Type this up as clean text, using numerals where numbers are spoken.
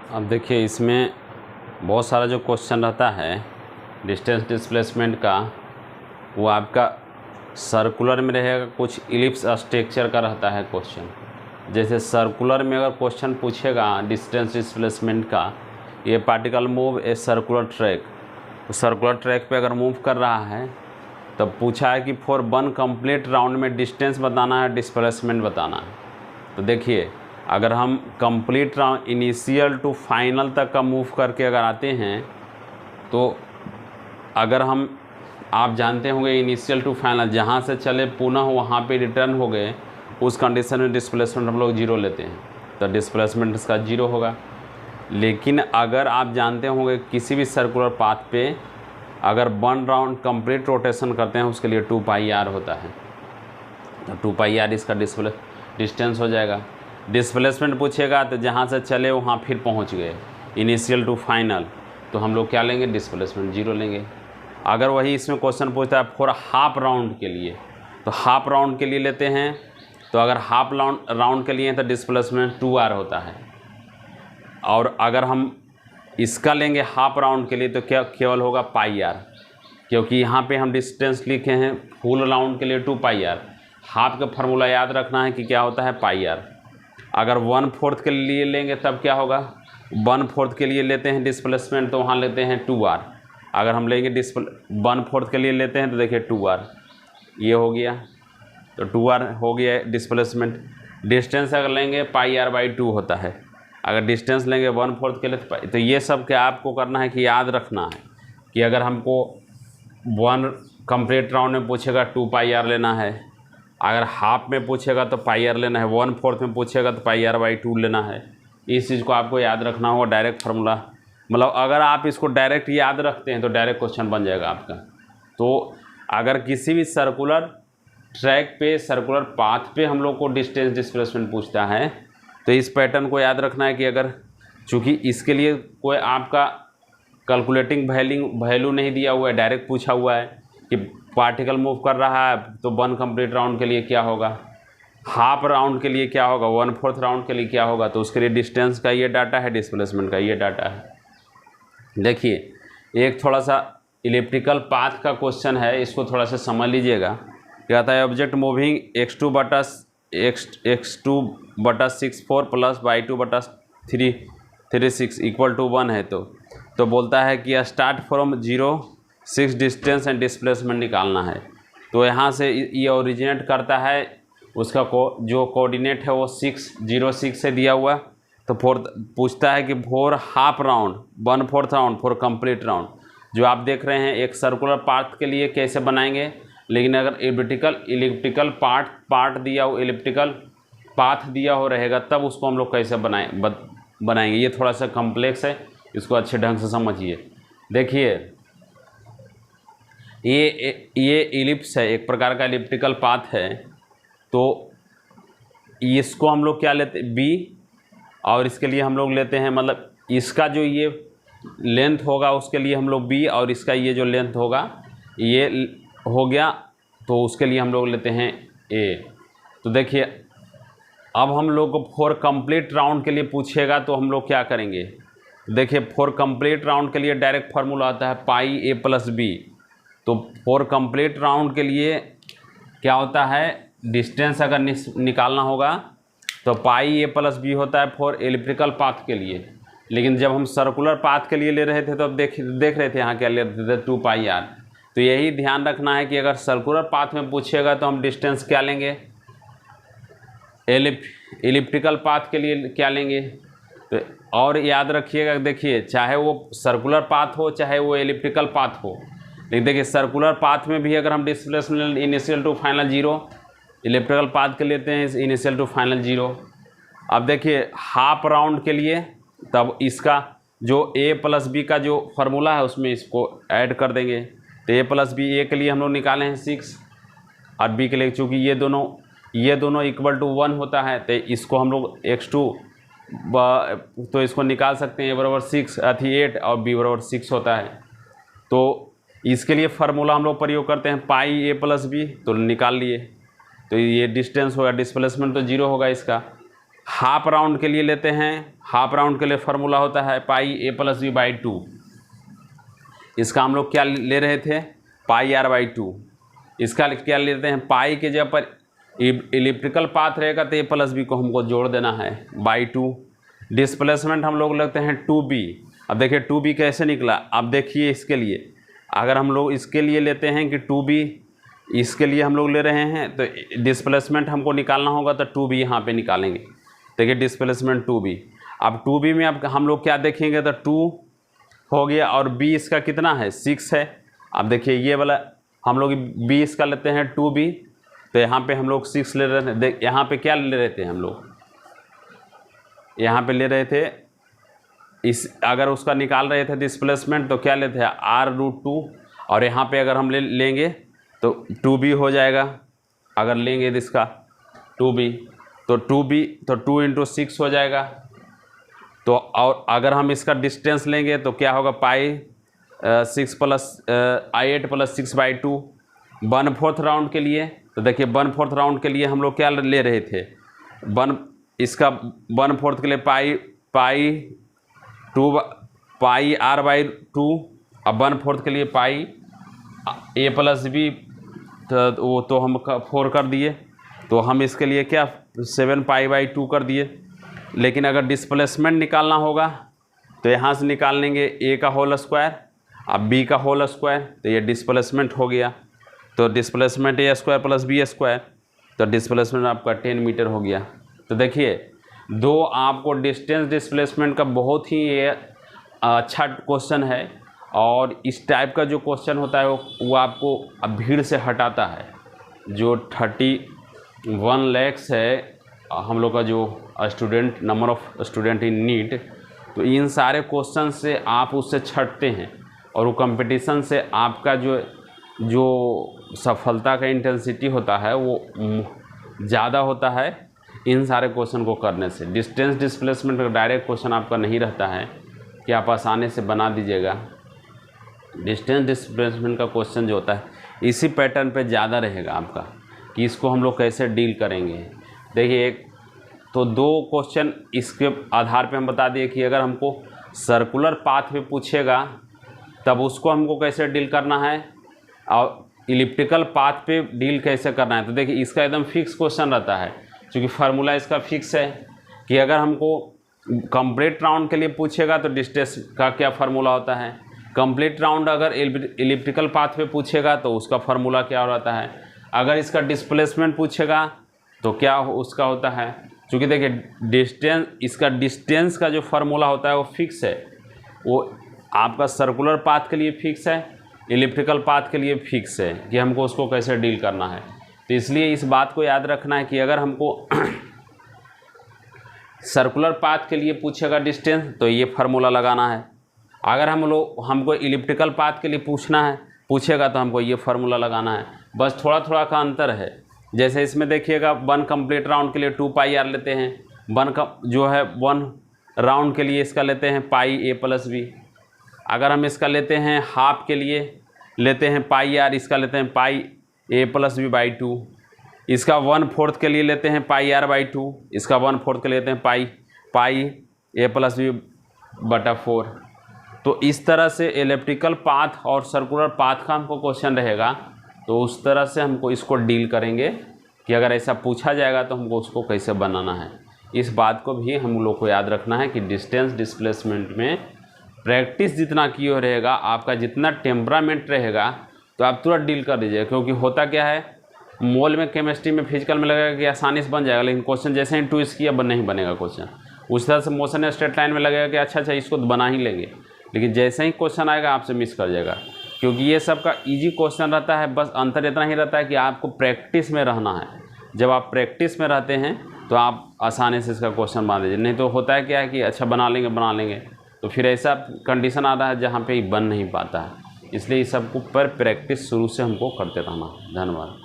अब देखिए इसमें बहुत सारा जो क्वेश्चन रहता है डिस्टेंस डिस्प्लेसमेंट का, वो आपका सर्कुलर में रहेगा, कुछ इलिप्स स्ट्रक्चर का रहता है क्वेश्चन। जैसे सर्कुलर में अगर क्वेश्चन पूछेगा डिस्टेंस डिस्प्लेसमेंट का, ये particle move a circular track, तो सर्कुलर ट्रैक पे अगर मूव कर रहा है तब पूछा है कि फॉर वन कंप्लीट राउंड में डिस्टेंस बताना है, डिस्प्लेसमेंट बताना है। तो देखिए अगर हम complete round initial to final तक का मूव करके अगर आते हैं, तो अगर हम आप जानते होंगे इनिशियल टू फाइनल जहाँ से चले पुनः वहाँ पे रिटर्न हो गए, उस कंडीशन में डिस्प्लेसमेंट हम लोग जीरो लेते हैं, तो डिस्प्लेसमेंट इसका जीरो होगा। लेकिन अगर आप जानते होंगे किसी भी सर्कुलर पाथ पे अगर वन राउंड कंप्लीट रोटेशन करते हैं उसके लिए 2 पाई आर होता है, तो 2 पाई आर इसका डिस्टेंस हो जाएगा। डिस्प्लेसमेंट पूछेगा तो जहाँ से चले वहाँ फिर पहुँच गए इनिशियल टू फाइनल, तो हम लोग क्या लेंगे, डिस्प्लेसमेंट जीरो लेंगे। अगर वही इसमें क्वेश्चन पूछता है फॉर हाफ राउंड के लिए, तो हाफ राउंड के लिए लेते हैं, तो अगर हाफ राउंड के लिए तो डिस्प्लेसमेंट 2r होता है। और अगर हम इसका लेंगे हाफ राउंड के लिए तो क्या केवल होगा पाई आर, क्योंकि यहाँ पे हम डिस्टेंस लिखे हैं फुल राउंड के लिए 2 पाई आर। हाफ का फार्मूला याद रखना है कि क्या होता है, पाई आर। अगर 1/4 के लिए लेंगे तब क्या होगा, 1/4 के लिए लेते हैं डिस्प्लेसमेंट तो वहाँ लेते हैं 2r। अगर हम लेंगे 1/4 के लिए लेते हैं तो देखिए 2r, ये हो गया, तो 2r हो गया डिस्प्लेसमेंट। डिस्टेंस अगर लेंगे पाई आर बाई 2 होता है, अगर डिस्टेंस लेंगे 1/4 के लिए तो ये सब क्या आपको करना है कि याद रखना है कि अगर हमको 1 कंप्लीट राउंड में पूछेगा 2 पाई आर लेना है, अगर हाफ में पूछेगा तो पाई आर लेना है, 1/4 में पूछेगा तो पाई आर बाई 2 लेना है। इस चीज़ को आपको याद रखना होगा। डायरेक्ट फार्मूला मतलब अगर आप इसको डायरेक्ट याद रखते हैं तो डायरेक्ट क्वेश्चन बन जाएगा आपका। तो अगर किसी भी सर्कुलर ट्रैक पे, सर्कुलर पाथ पे हम लोग को डिस्टेंस डिस्प्लेसमेंट पूछता है तो इस पैटर्न को याद रखना है कि अगर चूँकि इसके लिए कोई आपका कैलकुलेटिंग वैल्यू नहीं दिया हुआ है, डायरेक्ट पूछा हुआ है कि पार्टिकल मूव कर रहा है तो 1 कंप्लीट राउंड के लिए क्या होगा, हाफ राउंड के लिए क्या होगा, 1/4 राउंड के लिए क्या होगा, तो उसके लिए डिस्टेंस का ये डाटा है, डिस्प्लेसमेंट का ये डाटा है। देखिए एक थोड़ा सा इलिप्टिकल पाथ का क्वेश्चन है, इसको थोड़ा सा समझ लीजिएगा। क्या आता है, object moving x2/64 plus y2/36 equal to 1 है, तो बोलता है कि start from 0 6 distance and displacement निकालना है। तो यहाँ से ये ओरिजिनेट करता है, उसका जो कोऑर्डिनेट है वो 606 से दिया हुआ, तो पूछता है कि for half round 1/4 round for complete round. जो आप देख रहे हैं एक सर्कुलर पाथ के लिए कैसे बनाएंगे, लेकिन अगर इलिप्टिकल पार्ट दिया हो, इलिप्टिकल पाथ दिया हो रहेगा तब उसको हम लोग कैसे बनाएंगे। ये थोड़ा सा कॉम्प्लेक्स है, इसको अच्छे ढंग से समझिए। देखिए ये इलिप्स है, एक प्रकार का इलिप्टिकल पाथ है, तो इसको हम लोग क्या लेते हैं, बी, और इसके लिए हम लोग लेते हैं मतलब इसका जो ये लेंथ होगा उसके लिए हम लोग बी, और इसका ये जो लेंथ होगा ये हो गया, तो उसके लिए हम लोग लेते हैं ए। तो देखिए अब हम लोग को फॉर कंप्लीट राउंड के लिए पूछेगा तो हम लोग क्या करेंगे, देखिए फॉर कंप्लीट राउंड के लिए डायरेक्ट फार्मूला आता है पाई ए प्लस बी। तो फॉर कंप्लीट राउंड के लिए क्या होता है, डिस्टेंस अगर निकालना होगा तो पाई ए प्लस बी होता है फॉर एलिप्टिकल पाथ के लिए। लेकिन जब हम सर्कुलर पाथ के लिए ले रहे थे तो अब देख रहे थे यहाँ क्या ले रहे थे, 2 पाई आर। तो यही ध्यान रखना है कि अगर सर्कुलर पाथ में पूछेगा तो हम डिस्टेंस क्या लेंगे, एलिप्टिकल पाथ के लिए क्या लेंगे। तो और याद रखिएगा, देखिए चाहे वो सर्कुलर पाथ हो चाहे वो एलिप्टिकल पाथ हो, लेकिन देखिए सर्कुलर पाथ में भी अगर हम displacement initial to final 0, elliptical path के लेते हैं इनिशियल टू फाइनल 0। अब देखिए हाफ राउंड के लिए तब इसका जो a प्लस बी का जो फार्मूला है उसमें इसको ऐड कर देंगे। तो a प्लस बी, ए के लिए हम लोग निकाले हैं 6 और b के लिए चूँकि ये दोनों इक्वल टू 1 होता है, तो इसको हम लोग x2 तो इसको निकाल सकते हैं, a बराबर 6 8 और b बराबर 6 होता है। तो इसके लिए फार्मूला हम लोग प्रयोग करते हैं पाई ए प्लस बी, तो निकाल लिए, तो ये डिस्टेंस होगा, डिस्प्लेसमेंट तो 0 होगा इसका। हाफ राउंड के लिए लेते हैं, हाफ राउंड के लिए फार्मूला होता है पाई ए प्लस बी बाई 2। इसका हम लोग क्या ले रहे थे, पाई आर बाई 2। इसका क्या लेते हैं, पाई के जगह पर इलिप्टिकल पाथ रहेगा तो ए प्लस बी को हमको जोड़ देना है बाई 2। डिस्प्लेसमेंट हम लोग लेते हैं 2b। अब देखिए 2b कैसे निकला, अब देखिए इसके लिए अगर हम लोग इसके लिए लेते हैं कि 2b, इसके लिए हम लोग ले रहे हैं तो डिस्प्लेसमेंट हमको निकालना होगा तो 2b यहाँ पे निकालेंगे। देखिए डिस्प्लेसमेंट 2b, अब 2b में अब हम लोग क्या देखेंगे तो 2 हो गया और b इसका कितना है 6 है। अब देखिए ये वाला हम लोग b इसका लेते हैं 2b, तो यहाँ पे हम लोग 6 ले रहे थे। देख यहाँ पे क्या ले रहे थे हम लोग, यहाँ पे ले रहे थे इस, अगर उसका निकाल रहे थे डिस्प्लेसमेंट तो क्या लेते हैं r√2, और यहाँ पे अगर हम लेंगे तो 2b हो जाएगा। अगर लेंगे इसका 2b तो 2b तो 2 इंटू 6 हो जाएगा। तो और अगर हम इसका डिस्टेंस लेंगे तो क्या होगा, पाई 6 प्लस 8 प्लस 6 बाई 2 1/4 राउंड के लिए। तो देखिए 1/4 राउंड के लिए हम लोग क्या ले रहे थे, इसका 1/4 के लिए पाई आर बाई 2, अब 1/4 के लिए पाई ए प्लस बी, तो हम 4 कर दिए, तो हम इसके लिए क्या 7 पाई बाई 2 कर दिए। लेकिन अगर डिस्प्लेसमेंट निकालना होगा तो यहाँ से निकाल लेंगे ए का होल स्क्वायर अब बी का होल स्क्वायर, तो ये डिस्प्लेसमेंट हो गया। तो डिस्प्लेसमेंट ए स्क्वायर प्लस बी स्क्वायर, तो डिस्प्लेसमेंट आपका 10 मीटर हो गया। तो देखिए दो आपको डिस्टेंस डिस्प्लेसमेंट का बहुत ही अच्छा क्वेश्चन है, और इस टाइप का जो क्वेश्चन होता है वो आपको भीड़ से हटाता है। जो 31 लैक्स है हम लोग का जो student, number of student in NEET, तो इन सारे क्वेश्चन से आप उससे छटते हैं, और वो कंपटीशन से आपका जो सफलता का इंटेंसिटी होता है वो ज़्यादा होता है इन सारे क्वेश्चन को करने से। डिस्टेंस डिस्प्लेसमेंट का डायरेक्ट क्वेश्चन आपका नहीं रहता है कि आप आसानी से बना दीजिएगा। डिस्टेंस डिस्प्लेसमेंट का क्वेश्चन जो होता है इसी पैटर्न पे ज़्यादा रहेगा आपका, कि इसको हम लोग कैसे डील करेंगे। देखिए एक तो दो क्वेश्चन इसके आधार पे हम बता दिए कि अगर हमको सर्कुलर पाथ पे पूछेगा तब उसको हमको कैसे डील करना है, और इलिप्टिकल पाथ पे डील कैसे करना है। तो देखिए इसका एकदम फिक्स क्वेश्चन रहता है, क्योंकि फार्मूला इसका फिक्स है कि अगर हमको कंप्लीट राउंड के लिए पूछेगा तो डिस्टेंस का क्या फार्मूला होता है, कंप्लीट राउंड अगर इलिप्टिकल पाथ पे पूछेगा तो उसका फार्मूला क्या रहता है, अगर इसका डिस्प्लेसमेंट पूछेगा तो क्या उसका होता है। क्योंकि देखिए डिस्टेंस, इसका डिस्टेंस का जो फार्मूला होता है वो फिक्स है, वो आपका सर्कुलर पाथ के लिए फिक्स है, इलिप्टिकल पाथ के लिए फिक्स है कि हमको उसको कैसे डील करना है। तो इसलिए इस बात को याद रखना है कि अगर हमको सर्कुलर पाथ के लिए पूछेगा डिस्टेंस तो ये फार्मूला लगाना है, अगर हमको इलिप्टिकल पाथ के लिए पूछेगा तो हमको ये फार्मूला लगाना है। बस थोड़ा थोड़ा का अंतर है। जैसे इसमें देखिएगा 1 कंप्लीट राउंड के लिए 2 पाई आर लेते हैं, 1 राउंड के लिए इसका लेते हैं पाई ए प्लस बी। अगर हम इसका लेते हैं हाफ के लिए लेते हैं पाई आर, इसका लेते हैं पाई ए प्लस बी बाई 2। इसका 1/4 के लिए लेते हैं पाई आर बाई 2, इसका 1/4 के लिए लेते हैं पाई ए प्लस बी बटा 4। तो इस तरह से एलिप्टिकल पाथ और सर्कुलर पाथ का हमको क्वेश्चन रहेगा, तो उस तरह से हमको इसको डील करेंगे कि अगर ऐसा पूछा जाएगा तो हमको उसको कैसे बनाना है। इस बात को भी हम लोग को याद रखना है कि डिस्टेंस डिस्प्लेसमेंट में प्रैक्टिस जितना किए रहेगा, आपका जितना टेम्परामेंट रहेगा, तो आप तुरंत डील कर दीजिएगा। क्योंकि होता क्या है, मोल में, केमिस्ट्री में, फिजिकल में लगेगा कि आसानी से बन जाएगा, लेकिन क्वेश्चन जैसे ही ट्विस्ट किया नहीं बनेगा क्वेश्चन। उस तरह से मोशन स्ट्रेट लाइन में लगेगा कि अच्छा इसको तो बना ही लेंगे, लेकिन जैसे ही क्वेश्चन आएगा आपसे मिस कर जाएगा। क्योंकि ये सब का ईजी क्वेश्चन रहता है, बस अंतर इतना ही रहता है कि आपको प्रैक्टिस में रहना है। जब आप प्रैक्टिस में रहते हैं तो आप आसानी से इसका क्वेश्चन बना दीजिए। नहीं तो होता है क्या है कि अच्छा बना लेंगे, तो फिर ऐसा कंडीशन आता है जहाँ पे बन नहीं पाता है। इसलिए इस सब पर प्रैक्टिस शुरू से हमको करते रहना। धन्यवाद।